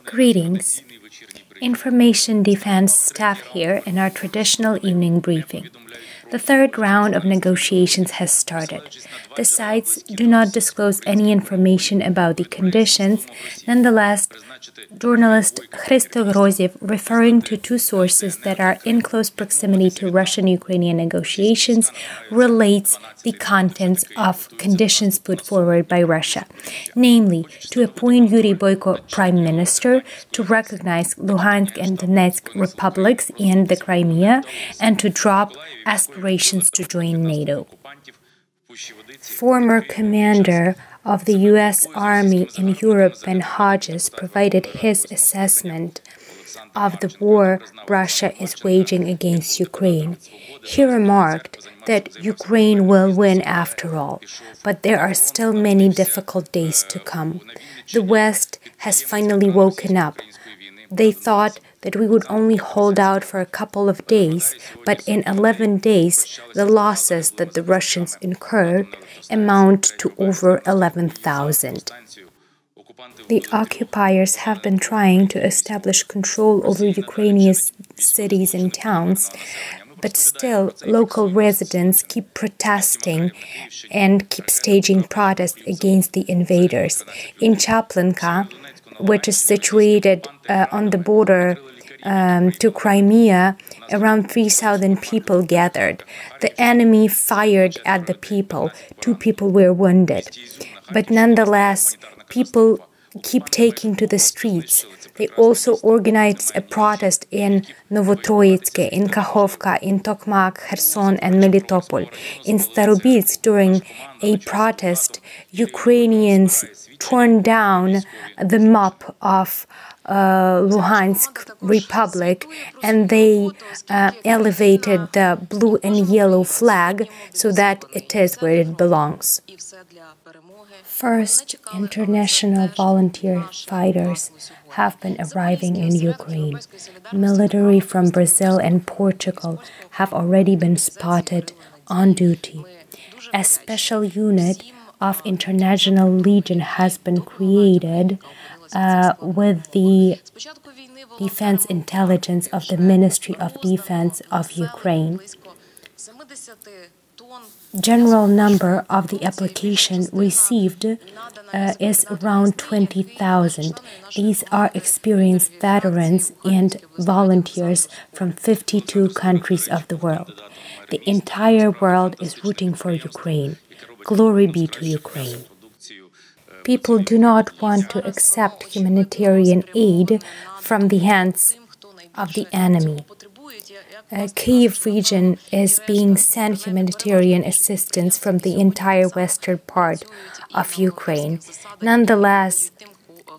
Greetings. Information defense staff here in our traditional evening briefing. The third round of negotiations has started. The sides do not disclose any information about the conditions. Nonetheless, journalist Hristo Groziev, referring to two sources that are in close proximity to Russian-Ukrainian negotiations, relates the contents of conditions put forward by Russia, namely to appoint Yuri Boyko prime minister, to recognize Luhansk and Donetsk republics and the Crimea, and to drop aspirations to join NATO. Former commander of the U.S. Army in Europe, Ben Hodges, provided his assessment of the war Russia is waging against Ukraine. He remarked that Ukraine will win after all, but there are still many difficult days to come. The West has finally woken up. They thought that we would only hold out for a couple of days, but in 11 days, the losses that the Russians incurred amount to over 11,000. The occupiers have been trying to establish control over Ukrainian cities and towns, but still local residents keep protesting and keep staging protests against the invaders. In Chaplinka, which is situated on the border to Crimea, around 3,000 people gathered. The enemy fired at the people. 2 people were wounded. But nonetheless, people keep taking to the streets. They also organized a protest in Novotroitsky, in Kakhovka, in Tokmak, Kherson, and Melitopol. In Starobinsk, during a protest, Ukrainians torn down the map of Luhansk Republic, and they elevated the blue and yellow flag so that it is where it belongs. First, international volunteer fighters have been arriving in Ukraine. Military from Brazil and Portugal have already been spotted on duty. A special unit of International Legion has been created with the Defense Intelligence of the Ministry of Defense of Ukraine. General number of the application received is around 20,000. These are experienced veterans and volunteers from 52 countries of the world. The entire world is rooting for Ukraine. Glory be to Ukraine. People do not want to accept humanitarian aid from the hands of the enemy. Kyiv region is being sent humanitarian assistance from the entire western part of Ukraine. Nonetheless,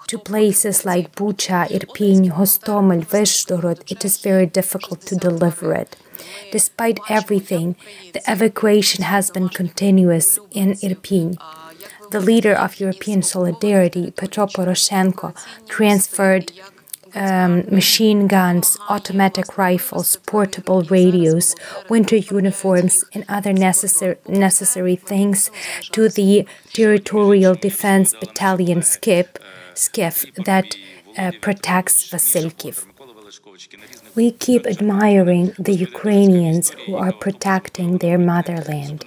to places like Bucha, Irpin, Hostomel, Vyshhorod, it is very difficult to deliver it. Despite everything, the evacuation has been continuous in Irpin. The leader of European Solidarity, Petro Poroshenko, transferred machine guns, automatic rifles, portable radios, winter uniforms, and other necessary things to the Territorial Defense Battalion SCIF that protects Vasilkiv. We keep admiring the Ukrainians who are protecting their motherland,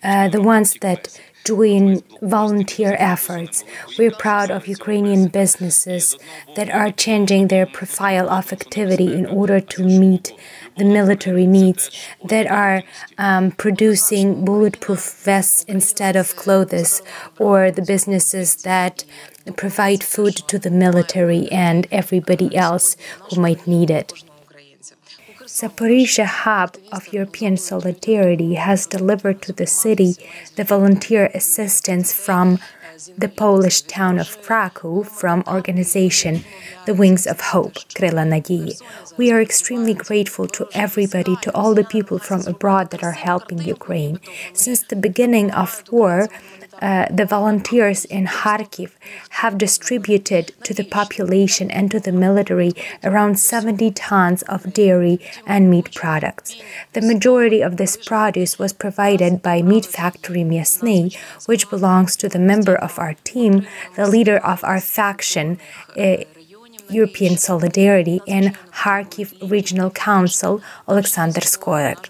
the ones that join volunteer efforts. We're proud of Ukrainian businesses that are changing their profile of activity in order to meet the military needs, that are producing bulletproof vests instead of clothes, or the businesses that provide food to the military and everybody else who might need it. Zaporizhzhia hub of European Solidarity has delivered to the city the volunteer assistance from the Polish town of Krakow from organization The Wings of Hope, Kryla Nadii. We are extremely grateful to everybody, to all the people from abroad that are helping Ukraine. Since the beginning of war, the volunteers in Kharkiv have distributed to the population and to the military around 70 tons of dairy and meat products. The majority of this produce was provided by meat factory Myasny, which belongs to the member of our team, the leader of our faction, European Solidarity, and Kharkiv Regional Council, Alexander Skoyak.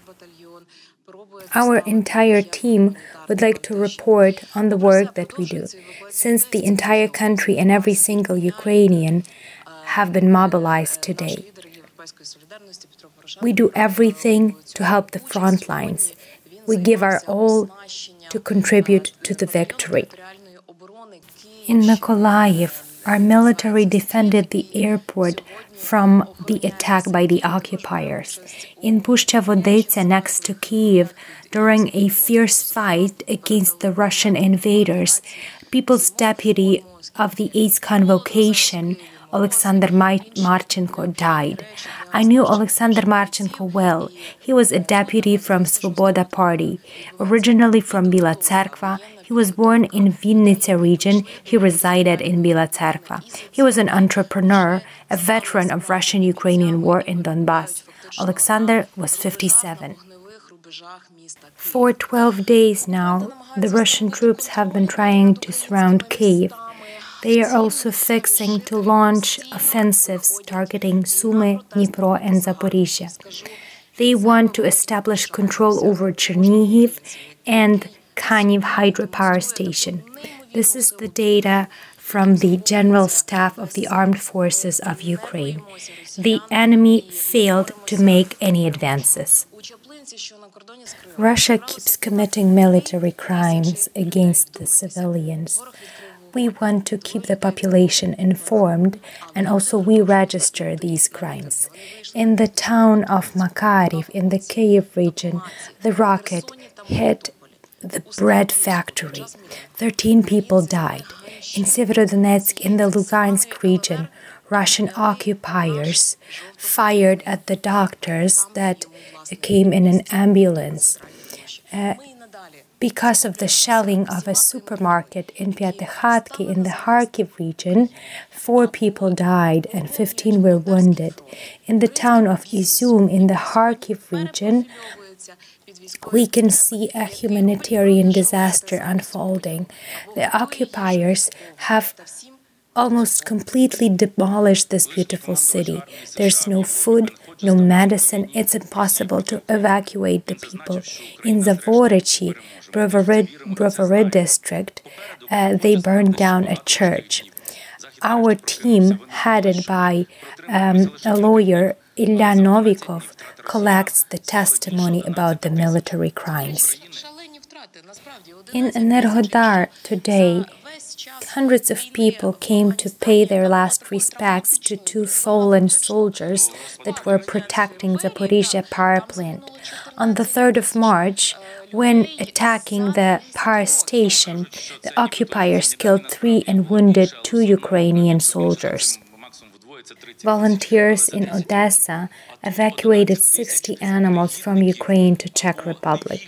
Our entire team would like to report on the work that we do, since the entire country and every single Ukrainian have been mobilized today. We do everything to help the front lines. We give our all to contribute to the victory. In Mykola, our military defended the airport from the attack by the occupiers. In Pushcha-Vodetsia, next to Kyiv, during a fierce fight against the Russian invaders, People's Deputy of the 8th Convocation, Alexander Marchenko, died. I knew Alexander Marchenko well. He was a deputy from Svoboda Party. Originally from Bila Tserkva, he was born in Vinnytsia region. He resided in Bila Tserkva. He was an entrepreneur, a veteran of Russian-Ukrainian war in Donbass. Alexander was 57. For 12 days now, the Russian troops have been trying to surround Kyiv. They are also fixing to launch offensives targeting Sumy, Dnipro, and Zaporizhia. They want to establish control over Chernihiv and Kyiv hydropower station. This is the data from the General Staff of the Armed Forces of Ukraine. The enemy failed to make any advances. Russia keeps committing military crimes against the civilians. We want to keep the population informed, and also we register these crimes. In the town of Makariv, in the Kyiv region, the rocket hit the bread factory. 13 people died. In Severodonetsk, in the Lugansk region, Russian occupiers fired at the doctors that came in an ambulance. Because of the shelling of a supermarket in Pyatekhatki in the Kharkiv region, 4 people died and 15 were wounded. In the town of Izum in the Kharkiv region, we can see a humanitarian disaster unfolding. The occupiers have almost completely demolished this beautiful city. There's no food, no medicine. It's impossible to evacuate the people. In Zavorichi, Brovary district, they burned down a church. Our team, headed by a lawyer, Ilya Novikov, collects the testimony about the military crimes. In Enerhodar today, hundreds of people came to pay their last respects to 2 fallen soldiers that were protecting Zaporizhia power plant. On the 3rd of March, when attacking the power station, the occupiers killed 3 and wounded 2 Ukrainian soldiers. Volunteers in Odessa evacuated 60 animals from Ukraine to Czech Republic.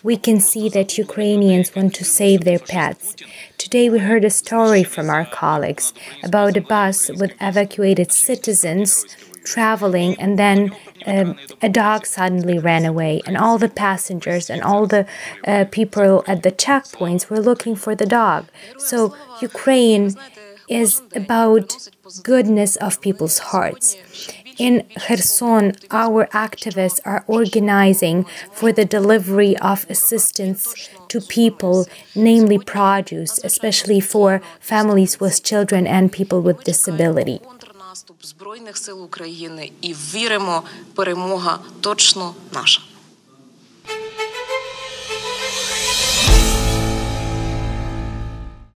We can see that Ukrainians want to save their pets. Today we heard a story from our colleagues about a bus with evacuated citizens traveling, and then a dog suddenly ran away, and all the passengers and all the people at the checkpoints were looking for the dog. So Ukraine is about goodness of people's hearts. In Kherson, our activists are organizing for the delivery of assistance to people, namely produce, especially for families with children and people with disability. Збройних сил України і віримо, перемога точно наша.